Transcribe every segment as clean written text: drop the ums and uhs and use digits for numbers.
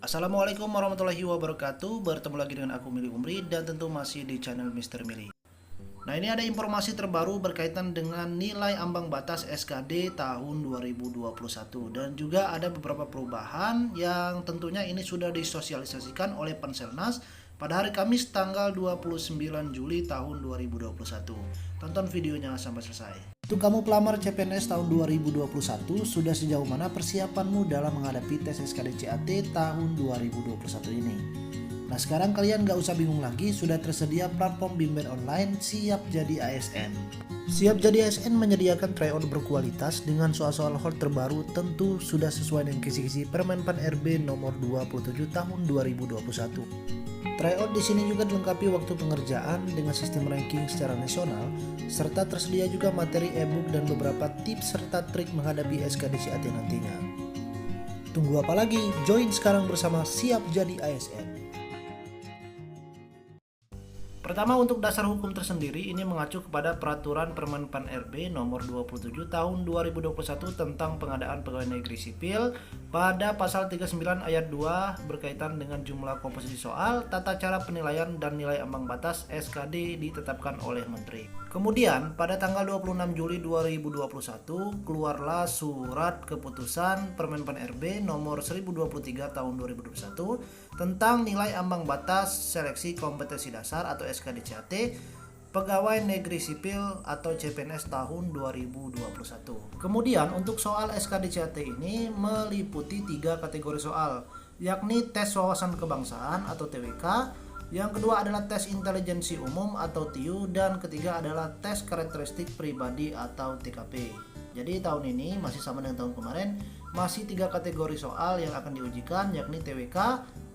Assalamualaikum warahmatullahi wabarakatuh. Bertemu lagi dengan aku Mili Umri dan tentu masih di channel Mr. Mili. Nah, ini ada informasi terbaru berkaitan dengan nilai ambang batas SKD tahun 2021 dan juga ada beberapa perubahan yang tentunya ini sudah disosialisasikan oleh Panselnas pada hari Kamis tanggal 29 Juli tahun 2021. Tonton videonya sampai selesai. Untuk kamu pelamar CPNS tahun 2021, sudah sejauh mana persiapanmu dalam menghadapi tes SKD CAT tahun 2021 ini? Nah, sekarang kalian gak usah bingung lagi, sudah tersedia platform bimbel online Siap Jadi ASN. Siap Jadi ASN menyediakan tryout berkualitas dengan soal-soal hot terbaru, tentu sudah sesuai dengan kisi-kisi Permenpan RB nomor 27 tahun 2021. Tryout di sini juga dilengkapi waktu pengerjaan dengan sistem ranking secara nasional, serta tersedia juga materi e-book dan beberapa tips serta trik menghadapi SKD CAT nantinya. Tunggu apa lagi? Join sekarang bersama Siap Jadi ASN. Pertama, untuk dasar hukum tersendiri ini mengacu kepada Peraturan Permenpan RB nomor 27 tahun 2021 tentang pengadaan pegawai negeri sipil pada pasal 39 ayat 2 berkaitan dengan jumlah komposisi soal, tata cara penilaian dan nilai ambang batas SKD ditetapkan oleh Menteri. Kemudian pada tanggal 26 Juli 2021 keluarlah surat keputusan Permenpan RB nomor 1023 tahun 2021 tentang nilai ambang batas seleksi kompetensi dasar atau SKD CAT pegawai negeri sipil atau CPNS tahun 2021. Kemudian untuk soal SKD CAT ini meliputi 3 kategori soal, yakni tes wawasan kebangsaan atau TWK, yang kedua adalah tes intelijensi umum atau TIU, dan ketiga adalah tes karakteristik pribadi atau TKP. Jadi tahun ini masih sama dengan tahun kemarin, masih 3 kategori soal yang akan diujikan, yakni TWK,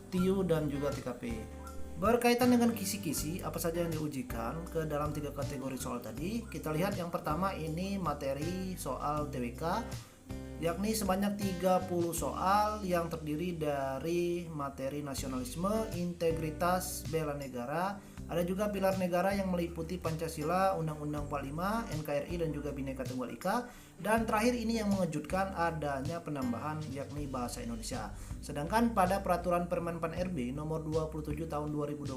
TIU, dan juga TKP. Berkaitan dengan kisi-kisi apa saja yang diujikan ke dalam 3 kategori soal tadi, kita lihat yang pertama ini materi soal TWK, yakni sebanyak 30 soal yang terdiri dari materi nasionalisme, integritas, bela negara, ada juga pilar negara yang meliputi Pancasila, Undang-Undang 45, NKRI, dan juga Bhinneka Tunggal Ika. Dan terakhir ini yang mengejutkan adanya penambahan yakni bahasa Indonesia. Sedangkan pada Peraturan Permenpan RB nomor 27 tahun 2021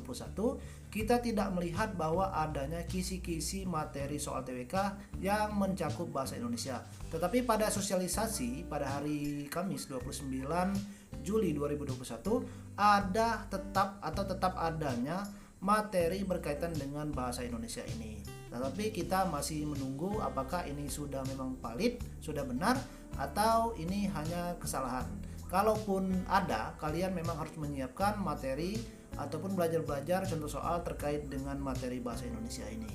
kita tidak melihat bahwa adanya kisi-kisi materi soal TWK yang mencakup bahasa Indonesia. Tetapi pada sosialisasi pada hari Kamis 29 Juli 2021 ada tetap adanya materi berkaitan dengan bahasa Indonesia ini. Tetapi kita masih menunggu apakah ini sudah memang valid, sudah benar, atau ini hanya kesalahan. Kalaupun ada, kalian memang harus menyiapkan materi ataupun belajar contoh soal terkait dengan materi bahasa Indonesia ini.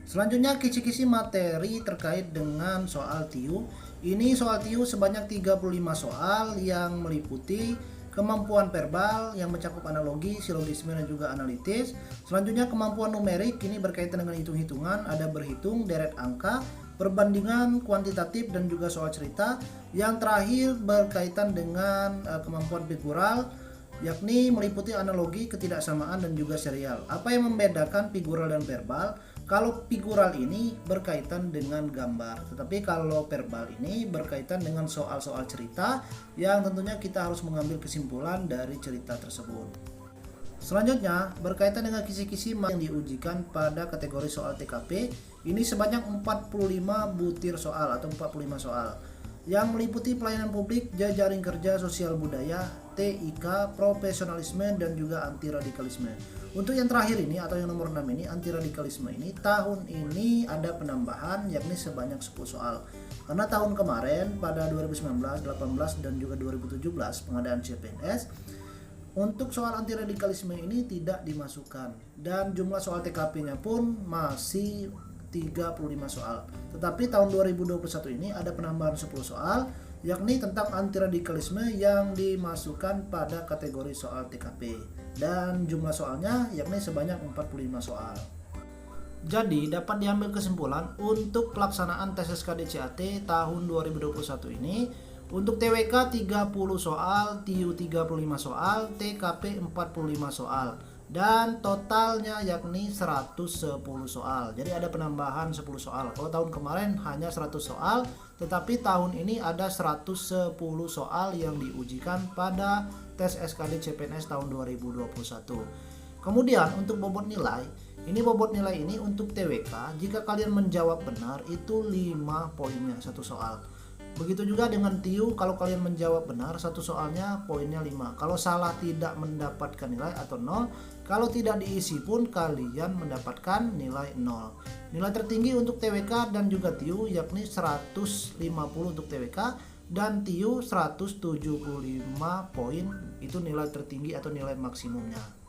Selanjutnya kisi-kisi materi terkait dengan soal TIU. Ini soal TIU sebanyak 35 soal yang meliputi kemampuan verbal yang mencakup analogi, silogisme, dan juga analitis. Selanjutnya kemampuan numerik, ini berkaitan dengan hitung-hitungan, ada berhitung, deret angka, perbandingan kuantitatif, dan juga soal cerita. Yang terakhir berkaitan dengan kemampuan figural, yakni meliputi analogi, ketidaksamaan, dan juga serial. Apa yang membedakan figural dan verbal? Kalau figural ini berkaitan dengan gambar, tetapi kalau verbal ini berkaitan dengan soal-soal cerita yang tentunya kita harus mengambil kesimpulan dari cerita tersebut. Selanjutnya berkaitan dengan kisi-kisi yang diujikan pada kategori soal TKP, ini sebanyak 45 butir soal atau 45 soal yang meliputi pelayanan publik, jejaring kerja, sosial budaya, TIK, profesionalisme, dan juga anti radikalisme. Untuk yang terakhir ini atau yang nomor 6 ini, anti radikalisme ini, tahun ini ada penambahan yakni sebanyak 10 soal. Karena tahun kemarin pada 2019, 18, dan juga 2017 pengadaan CPNS, untuk soal anti radikalisme ini tidak dimasukkan, dan jumlah soal TKP-nya pun masih 35 soal. Tetapi tahun 2021 ini ada penambahan 10 soal yakni tentang anti radikalisme yang dimasukkan pada kategori soal TKP, dan jumlah soalnya yakni sebanyak 45 soal. Jadi dapat diambil kesimpulan untuk pelaksanaan tes SKD CAT tahun 2021 ini, untuk TWK 30 soal, TIU 35 soal, TKP 45 soal. dan totalnya yakni 110 soal. Jadi ada penambahan 10 soal. Kalau tahun kemarin hanya 100 soal, tetapi tahun ini ada 110 soal yang diujikan pada tes SKD CPNS tahun 2021. Kemudian untuk bobot nilai, bobot nilai ini untuk TWK, jika kalian menjawab benar itu 5 poinnya satu soal. Begitu juga dengan TIU, kalau kalian menjawab benar satu soalnya poinnya 5. Kalau salah tidak mendapatkan nilai atau 0. Kalau tidak diisi pun kalian mendapatkan nilai 0. Nilai tertinggi untuk TWK dan juga TIU yakni 150 untuk TWK dan TIU 175 poin, itu nilai tertinggi atau nilai maksimumnya.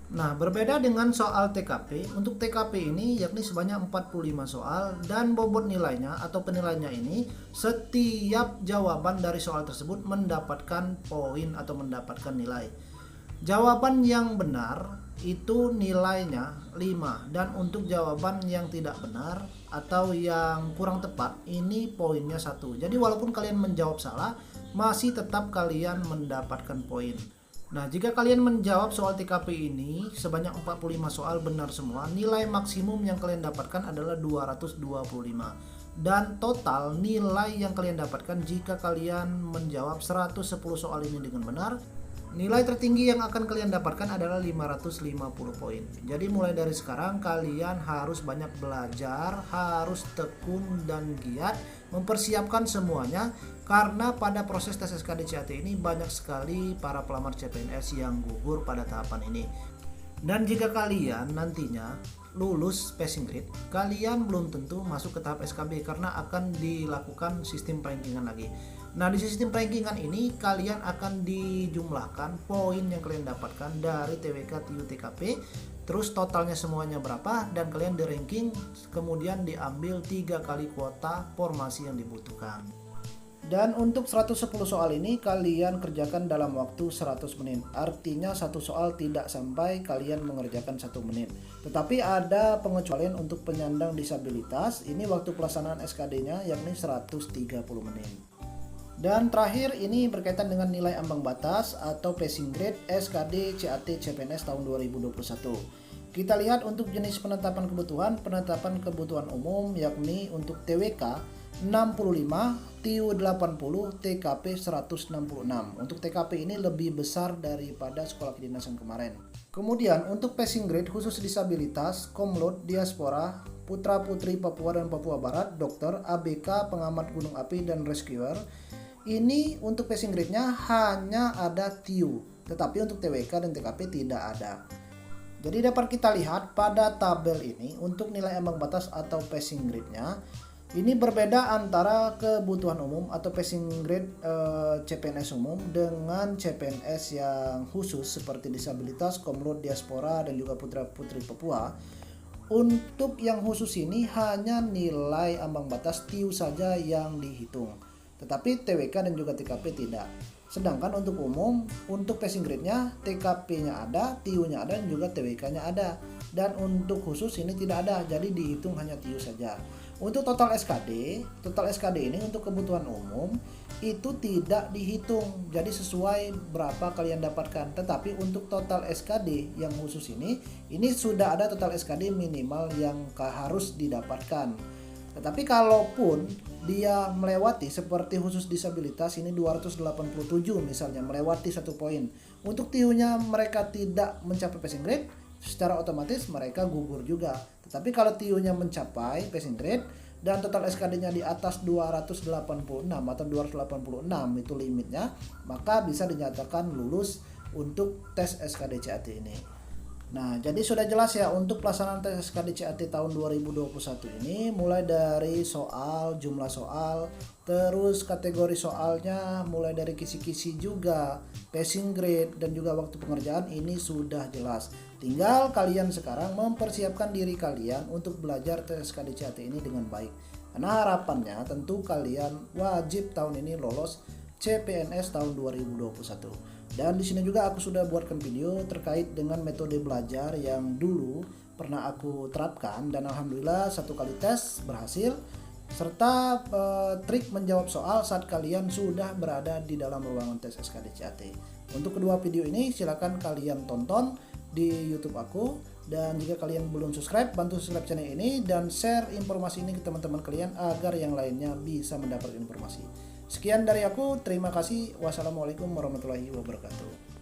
Nah, berbeda dengan soal TKP, untuk TKP ini yakni sebanyak 45 soal dan bobot nilainya atau penilaiannya ini setiap jawaban dari soal tersebut mendapatkan poin atau mendapatkan nilai. Jawaban yang benar itu nilainya 5 dan untuk jawaban yang tidak benar atau yang kurang tepat ini poinnya 1. Jadi walaupun kalian menjawab salah, masih tetap kalian mendapatkan poin. Nah, jika kalian menjawab soal TKP ini sebanyak 45 soal benar semua, nilai maksimum yang kalian dapatkan adalah 225. Dan total nilai yang kalian dapatkan jika kalian menjawab 110 soal ini dengan benar, nilai tertinggi yang akan kalian dapatkan adalah 550 poin. Jadi mulai dari sekarang kalian harus banyak belajar, harus tekun dan giat mempersiapkan semuanya, karena pada proses tes SKD CAT ini banyak sekali para pelamar CPNS yang gugur pada tahapan ini. Dan jika kalian nantinya lulus passing grade, kalian belum tentu masuk ke tahap SKB karena akan dilakukan sistem rankingan lagi. Nah, di sistem rankingan ini kalian akan dijumlahkan poin yang kalian dapatkan dari TWK, TIU, TKP, terus totalnya semuanya berapa, dan kalian di ranking, kemudian diambil 3 kali kuota formasi yang dibutuhkan. Dan untuk 110 soal ini kalian kerjakan dalam waktu 100 menit. Artinya satu soal tidak sampai kalian mengerjakan 1 menit. Tetapi ada pengecualian untuk penyandang disabilitas. Ini waktu pelaksanaan SKD-nya yakni 130 menit. Dan terakhir ini berkaitan dengan nilai ambang batas atau passing grade SKD CAT CPNS tahun 2021. Kita lihat untuk jenis penetapan kebutuhan umum yakni untuk TWK 65, TIU 80, TKP 166. Untuk TKP ini lebih besar daripada sekolah kedinasan kemarin. Kemudian untuk passing grade khusus disabilitas, Komlot, Diaspora, Putra Putri Papua dan Papua Barat, Dokter, ABK, Pengamat Gunung Api dan Rescuer. Ini untuk passing grade-nya hanya ada TIU, tetapi untuk TWK dan TKP tidak ada. Jadi dapat kita lihat pada tabel ini untuk nilai ambang batas atau passing grade-nya ini berbeda antara kebutuhan umum atau passing grade CPNS umum dengan CPNS yang khusus seperti disabilitas, Komlot, Diaspora dan juga Putra Putri Papua. Untuk yang khusus ini hanya nilai ambang batas TIU saja yang dihitung, tetapi TWK dan juga TKP tidak. Sedangkan untuk umum, untuk passing grade-nya TKP-nya ada, TIU-nya ada dan juga TWK-nya ada. Dan untuk khusus ini tidak ada, jadi dihitung hanya TIU saja. Untuk total SKD ini untuk kebutuhan umum itu tidak dihitung, jadi sesuai berapa kalian dapatkan. Tetapi untuk total SKD yang khusus ini sudah ada total SKD minimal yang harus didapatkan. Tetapi kalaupun dia melewati seperti khusus disabilitas ini 287 misalnya, melewati 1 poin, untuk TIU-nya mereka tidak mencapai passing grade, secara otomatis mereka gugur juga. Tetapi kalau TIU-nya mencapai passing grade dan total SKD-nya di atas 286 atau 286 itu limitnya, maka bisa dinyatakan lulus untuk tes SKD CAT ini. Nah, jadi sudah jelas ya untuk pelaksanaan tes SKD CAT tahun 2021 ini, mulai dari soal, jumlah soal, terus kategori soalnya, mulai dari kisi-kisi juga, passing grade dan juga waktu pengerjaan ini sudah jelas. Tinggal kalian sekarang mempersiapkan diri kalian untuk belajar tes SKD CAT ini dengan baik. Karena harapannya tentu kalian wajib tahun ini lolos CPNS tahun 2021. Dan di sini juga aku sudah buatkan video terkait dengan metode belajar yang dulu pernah aku terapkan dan alhamdulillah 1 kali tes berhasil. serta trik menjawab soal saat kalian sudah berada di dalam ruangan tes SKDCAT. Untuk kedua video ini silakan kalian tonton di YouTube aku, dan jika kalian belum subscribe, bantu subscribe channel ini dan share informasi ini ke teman-teman kalian agar yang lainnya bisa mendapat informasi. Sekian dari aku, terima kasih. Wassalamualaikum warahmatullahi wabarakatuh.